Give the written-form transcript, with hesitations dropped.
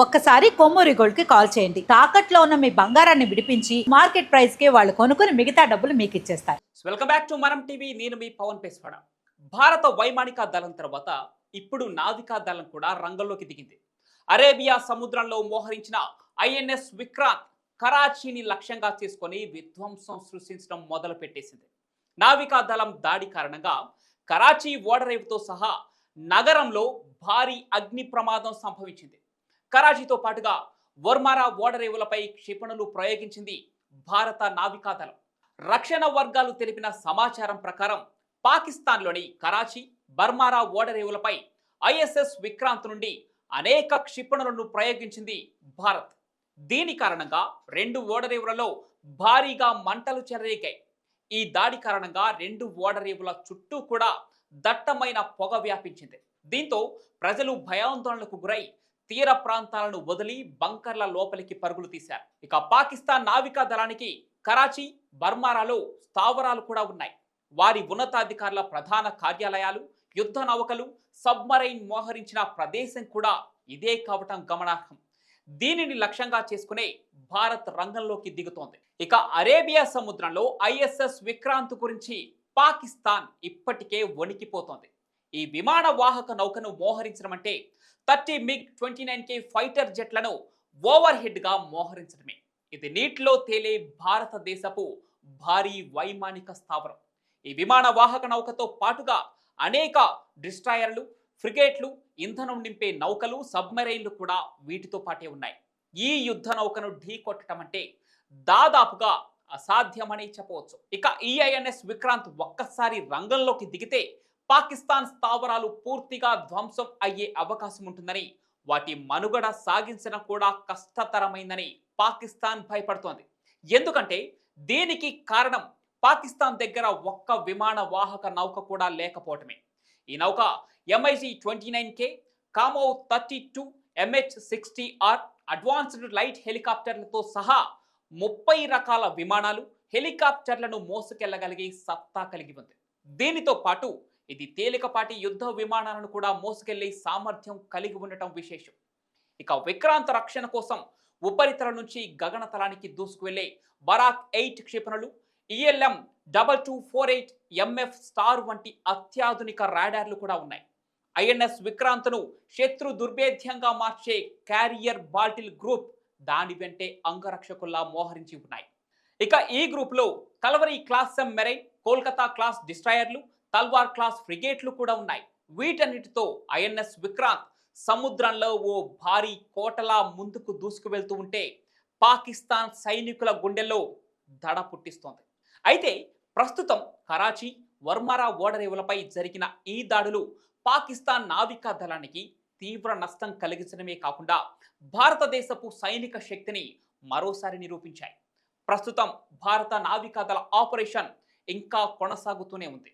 ఒక్కసారి కొమ్మూరి గోల్డ్ కి కాల్ చేయండి. తాకట్లో ఉన్న మీ బంగారాన్ని విడిపించి మార్కెట్ ప్రైస్ కి వాళ్ళు కొనుక్కుని మిగతా డబ్బులు మీకు ఇచ్చేస్తారు. వెల్కమ్ బ్యాక్ టు మనం టీవీ. నేను మీ పవన్ పేస్వాడ. భారత వైమానిక దళం తర్వాత ఇప్పుడు నావికా దళం కూడా రంగంలోకి దిగింది. అరేబియా సముద్రంలో మోహరించిన ఐఎన్ఎస్ విక్రాంత్ కరాచీని లక్ష్యంగా చేసుకొని విధ్వంసం సృష్టించడం మొదలు పెట్టేసింది. నావికా దళం దాడి కారణంగా కరాచీ ఓడరేవుతో సహా నగరంలో భారీ అగ్ని ప్రమాదం సంభవించింది. కరాచీతో పాటుగా వర్మారా ఓడరేవులపై క్షిపణులు ప్రయోగించింది భారత నావికాదళం. రక్షణ వర్గాలు తెలిపిన సమాచారం ప్రకారం పాకిస్తాన్లోని కరాచీ, బర్మారా ఓడరేవులపై ఐఎస్ఎస్ విక్రాంత్ నుండి అనేక క్షిపణులను ప్రయోగించింది భారత్. దీని కారణంగా రెండు ఓడరేవులలో భారీగా మంటలు చెలరేగాయి. ఈ దాడి కారణంగా రెండు ఓడరేవుల చుట్టూ కూడా దట్టమైన పొగ వ్యాపించింది. దీంతో ప్రజలు భయాందోళనకు గురై తీర ప్రాంతాలను వదిలి బంకర్ల లోపలికి పరుగులు తీశారు. ఇక పాకిస్తాన్ నావికా దళానికి కరాచీ, బర్మారాలో స్థావరాలు కూడా ఉన్నాయి. వారి ఉన్నతాధికారుల ప్రధాన కార్యాలయాలు, యుద్ధ నౌకలు, సబ్మరైన్ మోహరించిన ప్రదేశం కూడా ఇదే కావటం గమనార్హం. దీనిని లక్ష్యంగా చేసుకునే భారత్ రంగంలోకి దిగుతోంది. ఇక అరేబియా సముద్రంలో ఐఎస్ఎస్ విక్రాంత్ గురించి పాకిస్తాన్ ఇప్పటికే వణికిపోతోంది. ఈ విమాన వాహక నౌకను మోహరించడం అంటే 30 MiG-29K ఫైటర్ జెట్లను ఓవర్ హెడ్ గా మోహరించడమే. ఇది నీటిలో తేలే భారతదేశపు భారీ వైమానిక స్థావరం. ఈ విమాన వాహక నౌకతో పాటుగా అనేక డిస్ట్రాయర్లు, ఫ్రిగేట్లు, ఇంధనం నింపే నౌకలు, సబ్మెరైన్లు కూడా వీటితో పాటే ఉన్నాయి. ఈ యుద్ధ నౌకను ఢీ కొట్టడం అంటే దాదాపుగా అసాధ్యమని చెప్పవచ్చు. ఇక ఈఐఎన్ఎస్ విక్రాంత్ ఒక్కసారి రంగంలోకి దిగితే పాకిస్తాన్ స్థావరాలు పూర్తిగా ధ్వంసం అయ్యే అవకాశం ఉంటుందని, వాటి మనుగడ సాగించడం కూడా కష్టతరమైందని పాకిస్తాన్ భయపడుతోంది. ఎందుకంటే దీనికి కారణం పాకిస్తాన్ దగ్గర ఒక్క విమాన వాహక నౌక కూడా లేకపోవటమే. ఈ నౌక MiG-29K, కామో 32, MH-60R అడ్వాన్స్డ్ లైట్ హెలికాప్టర్లతో సహా 30 రకాల విమానాలు, హెలికాప్టర్లను మోసుకెళ్లగలిగే సత్తా కలిగి ఉంది. దీనితో పాటు ఇది తేలికపాటి యుద్ధ విమానాలను కూడా మోసుకెళ్లే సామర్థ్యం కలిగి ఉండటం విశేషం. ఇక విక్రాంత్ రక్షణ కోసం ఉపరితలం నుంచి గగనతలానికి దూసుకువెళ్లే బరాక్ 8 క్షిపణులు, ELM 2248 MF స్టార్ వంటి అత్యాధునిక రాడార్లు కూడా ఉన్నాయి. ఐఎన్ఎస్ విక్రాంత్ను శత్రు దుర్భేద్యంగా మార్చే క్యారియర్ బాల్టిల్ గ్రూప్ దాని వెంటే అంగరక్షకుల్లా మోహరించి ఉన్నాయి. ఇక ఈ గ్రూప్లో Kalvari class marine, Kolkata class డిస్ట్రాయర్లు, తల్వార్ క్లాస్ ఫ్రిగేట్లు కూడా ఉన్నాయి. వీటన్నిటితో ఐఎన్ఎస్ విక్రాంత్ సముద్రంలో ఓ భారీ కోటలా ముందుకు దూసుకు వెళ్తూ ఉంటే పాకిస్తాన్ సైనికుల గుండెల్లో దడ పుట్టిస్తోంది. అయితే ప్రస్తుతం కరాచీ, వర్మారా ఓడరేవులపై జరిగిన ఈ దాడులు పాకిస్తాన్ నావికా దళానికి తీవ్ర నష్టం కలిగించడమే కాకుండా భారతదేశపు సైనిక శక్తిని మరోసారి నిరూపించాయి. ప్రస్తుతం భారత నావికా దళ ఆపరేషన్ ఇంకా కొనసాగుతూనే ఉంది.